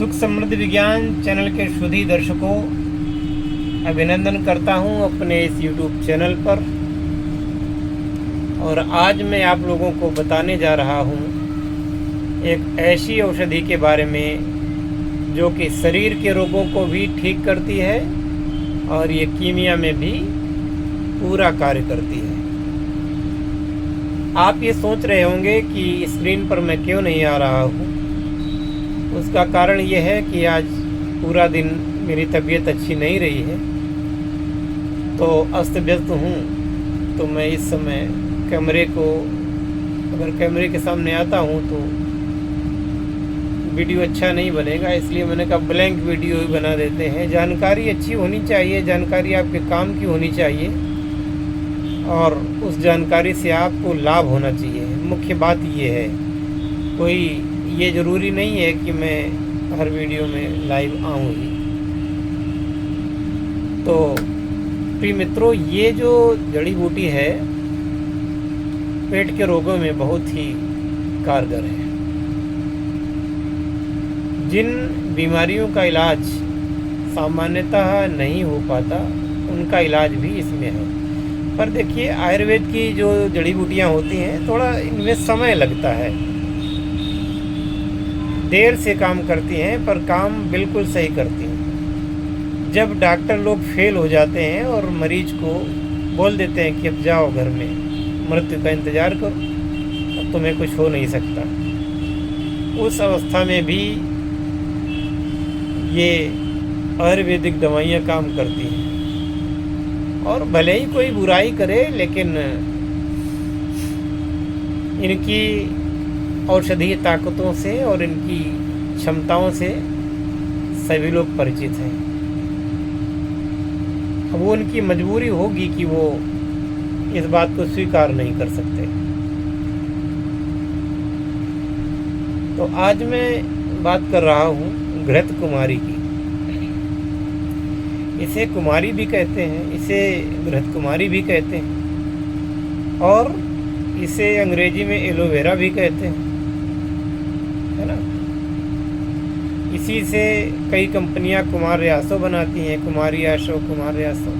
सुख समृद्धि विज्ञान चैनल के शुद्धी दर्शकों, अभिनंदन करता हूं अपने इस YouTube चैनल पर। और आज मैं आप लोगों को बताने जा रहा हूं एक ऐसी औषधि के बारे में जो कि शरीर के रोगों को भी ठीक करती है और ये कीमिया में भी पूरा कार्य करती है। आप ये सोच रहे होंगे कि स्क्रीन पर मैं क्यों नहीं आ रहा हूँ। उसका कारण ये है कि आज पूरा दिन मेरी तबीयत अच्छी नहीं रही है, तो अस्त व्यस्त हूँ। तो मैं इस समय अगर कैमरे के सामने आता हूँ तो वीडियो अच्छा नहीं बनेगा, इसलिए मैंने कहा ब्लैंक वीडियो ही बना देते हैं। जानकारी अच्छी होनी चाहिए, जानकारी आपके काम की होनी चाहिए और उस जानकारी से आपको लाभ होना चाहिए। मुख्य बात ये है, कोई ये ज़रूरी नहीं है कि मैं हर वीडियो में लाइव आऊँ ही। तो प्रिय मित्रों, ये जो जड़ी बूटी है पेट के रोगों में बहुत ही कारगर है। जिन बीमारियों का इलाज सामान्यतः नहीं हो पाता, उनका इलाज भी इसमें है। पर देखिए, आयुर्वेद की जो जड़ी बूटियाँ होती हैं, थोड़ा इनमें समय लगता है, देर से काम करती हैं, पर काम बिल्कुल सही करती हैं। जब डॉक्टर लोग फेल हो जाते हैं और मरीज को बोल देते हैं कि अब जाओ घर में, मृत्यु का इंतज़ार करो, अब तुम्हें कुछ हो नहीं सकता, उस अवस्था में भी ये आयुर्वेदिक दवाइयाँ काम करती हैं। और भले ही कोई बुराई करे, लेकिन इनकी औषधीय ताकतों से और इनकी क्षमताओं से सभी लोग परिचित हैं। अब वो उनकी मजबूरी होगी कि वो इस बात को स्वीकार नहीं कर सकते। तो आज मैं बात कर रहा हूँ घृत कुमारी की। इसे कुमारी भी कहते हैं, इसे घृत कुमारी भी कहते हैं, और इसे अंग्रेजी में एलोवेरा भी कहते हैं, है ना। इसी से कई कंपनियां कुमारयासो बनाती हैं, कुमारयासो, कुमारयासो।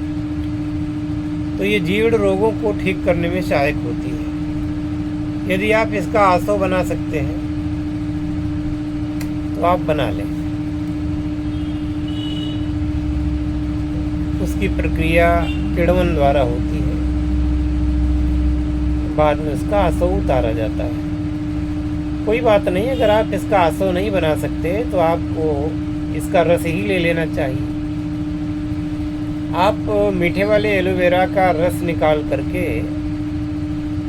तो ये जीर्ण रोगों को ठीक करने में सहायक होती है। यदि आप इसका आसो बना सकते हैं तो आप बना लें। उसकी प्रक्रिया किण्वन द्वारा होती है, बाद में उसका आसो उतारा जाता है। कोई बात नहीं, अगर आप इसका आसो नहीं बना सकते तो आपको इसका रस ही ले लेना चाहिए। आप मीठे वाले एलोवेरा का रस निकाल करके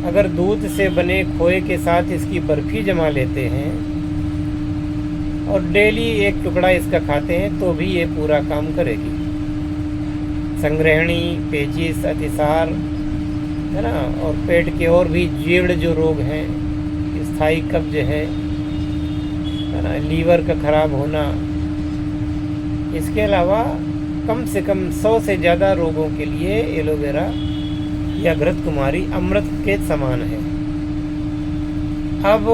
अगर दूध से बने खोए के साथ इसकी बर्फी जमा लेते हैं और डेली एक टुकड़ा इसका खाते हैं तो भी ये पूरा काम करेगी। संग्रहणी, पेचिश, अतिसार, है ना, और पेट के और भी जीर्ण जो रोग हैं, स्थायी कब्ज है ना, लीवर का खराब होना, इसके अलावा कम से कम 100 से ज़्यादा रोगों के लिए एलोवेरा या घृत कुमारी अमृत के समान है। अब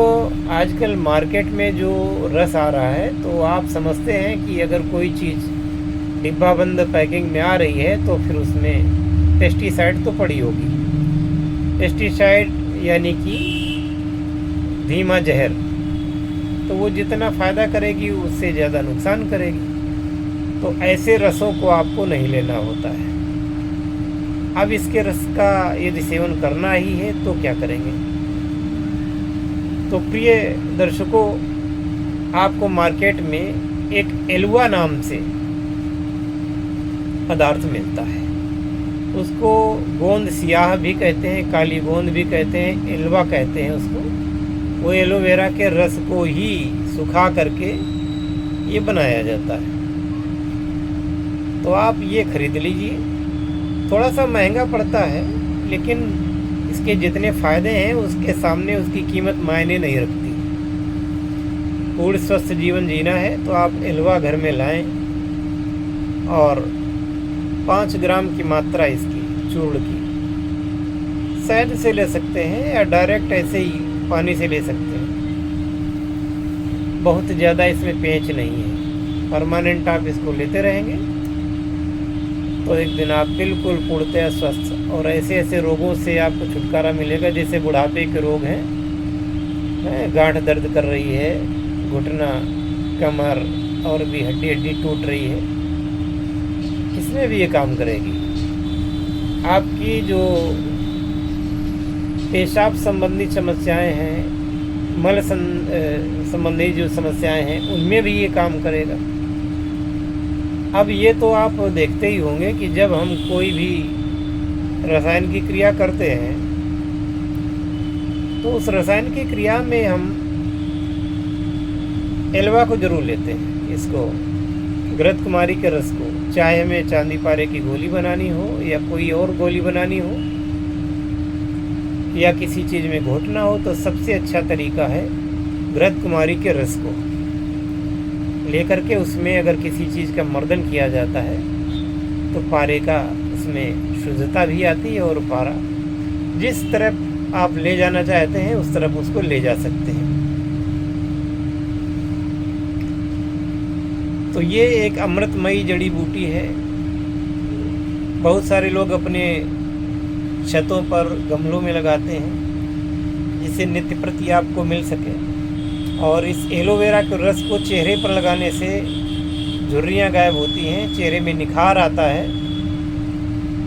आजकल मार्केट में जो रस आ रहा है, तो आप समझते हैं कि अगर कोई चीज़ डिब्बा बंद पैकिंग में आ रही है तो फिर उसमें पेस्टिसाइड तो पड़ी होगी। पेस्टिसाइड यानी कि धीमा जहर, तो वो जितना फ़ायदा करेगी उससे ज़्यादा नुकसान करेगी। तो ऐसे रसों को आपको नहीं लेना होता है। अब इसके रस का यदि सेवन करना ही है तो क्या करेंगे? तो प्रिय दर्शकों, आपको मार्केट में एक एलुआ नाम से पदार्थ मिलता है। उसको गोंद सियाह भी कहते हैं, काली गोंद भी कहते हैं, एलवा कहते हैं उसको। वो एलोवेरा के रस को ही सुखा करके ये बनाया जाता है। तो आप ये खरीद लीजिए। थोड़ा सा महंगा पड़ता है, लेकिन इसके जितने फ़ायदे हैं उसके सामने उसकी कीमत मायने नहीं रखती। पूर्ण स्वस्थ जीवन जीना है तो आप एलवा घर में लाएं और 5 ग्राम की मात्रा इसकी चूर्ण की शहद से ले सकते हैं या डायरेक्ट ऐसे ही पानी से ले सकते हैं। बहुत ज़्यादा इसमें पेंच नहीं है। परमानेंट आप इसको लेते रहेंगे तो एक दिन आप बिल्कुल पूर्णतः स्वस्थ और ऐसे ऐसे रोगों से आपको छुटकारा मिलेगा जैसे बुढ़ापे के रोग हैं, गांठ दर्द कर रही है, घुटना, कमर और भी हड्डी टूट रही है, इसमें भी ये काम करेगी। आपकी जो पेशाब संबंधी समस्याएं हैं, मल संबंधी जो समस्याएं हैं, उनमें भी ये काम करेगा। अब ये तो आप देखते ही होंगे कि जब हम कोई भी रसायन की क्रिया करते हैं तो उस रसायन की क्रिया में हम एल्वा को जरूर लेते हैं, इसको घृत कुमारी के रस को, चाहे हमें चांदी पारे की गोली बनानी हो या कोई और गोली बनानी हो या किसी चीज़ में घोटना हो, तो सबसे अच्छा तरीका है घृत कुमारी के रस को लेकर के उसमें अगर किसी चीज़ का मर्दन किया जाता है तो पारे का उसमें शुद्धता भी आती है और पारा जिस तरफ आप ले जाना चाहते हैं उस तरफ उसको ले जा सकते हैं। तो ये एक अमृतमयी जड़ी बूटी है। बहुत सारे लोग अपने छतों पर गमलों में लगाते हैं जिससे नित्य प्रति आपको मिल सके। और इस एलोवेरा के रस को चेहरे पर लगाने से झुर्रियाँ गायब होती हैं, चेहरे में निखार आता है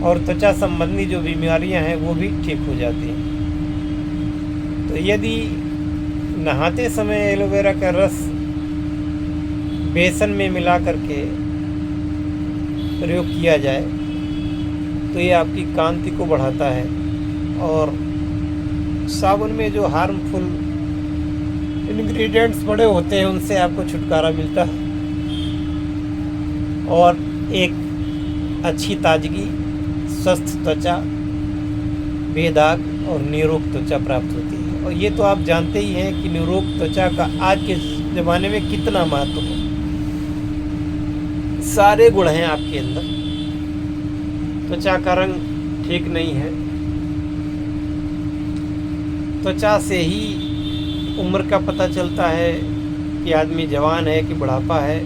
और त्वचा संबंधी जो बीमारियां हैं वो भी ठीक हो जाती हैं। तो यदि नहाते समय एलोवेरा का रस बेसन में मिला करके प्रयोग किया जाए तो ये आपकी कांति को बढ़ाता है और साबुन में जो हार्मफुल इंग्रेडिएंट्स पड़े होते हैं उनसे आपको छुटकारा मिलता है और एक अच्छी ताजगी, स्वस्थ त्वचा, बेदाग और निरोग त्वचा प्राप्त होती है। और ये तो आप जानते ही हैं कि निरोग त्वचा का आज के ज़माने में कितना महत्व है। सारे गुण हैं आपके अंदर, त्वचा का रंग ठीक नहीं है, त्वचा से ही उम्र का पता चलता है कि आदमी जवान है कि बुढ़ापा है,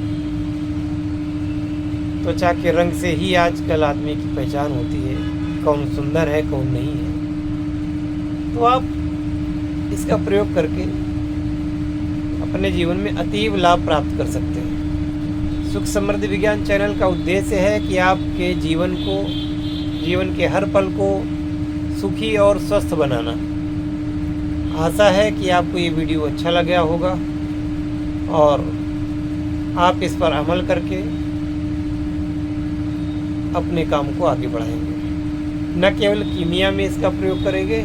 त्वचा के रंग से ही आजकल आदमी की पहचान होती है, कौन सुंदर है कौन नहीं है। तो आप इसका प्रयोग करके अपने जीवन में अतीव लाभ प्राप्त कर सकते हैं। सुख समृद्धि विज्ञान चैनल का उद्देश्य है कि आपके जीवन के हर पल को सुखी और स्वस्थ बनाना। आशा है कि आपको ये वीडियो अच्छा लगा होगा और आप इस पर अमल करके अपने काम को आगे बढ़ाएंगे। न केवल कीमिया में इसका प्रयोग करेंगे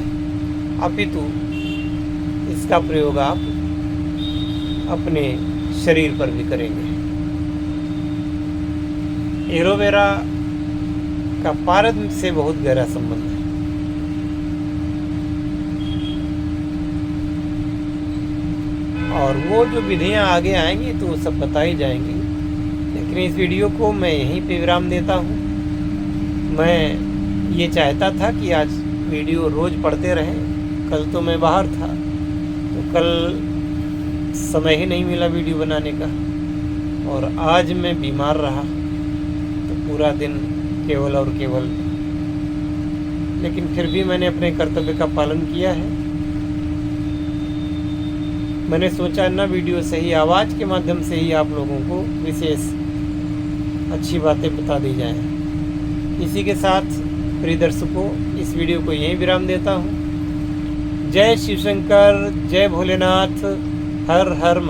अपितु इसका प्रयोग आप अपने शरीर पर भी करेंगे। एलोवेरा का पारद से बहुत गहरा संबंध है। और वो जो विधियां आगे आएंगी तो वो सब बताई जाएंगी, लेकिन इस वीडियो को मैं यहीं पे विराम देता हूँ। मैं ये चाहता था कि आज वीडियो रोज़ पढ़ते रहें। कल तो मैं बाहर था तो कल समय ही नहीं मिला वीडियो बनाने का, और आज मैं बीमार रहा तो पूरा दिन केवल और केवल, लेकिन फिर भी मैंने अपने कर्तव्य का पालन किया है। मैंने सोचा न वीडियो से ही, आवाज़ के माध्यम से ही आप लोगों को विशेष अच्छी बातें बता दी जाएं। इसी के साथ प्रिय दर्शकों, इस वीडियो को यहीं विराम देता हूँ। जय शिव शंकर, जय भोलेनाथ, हर हर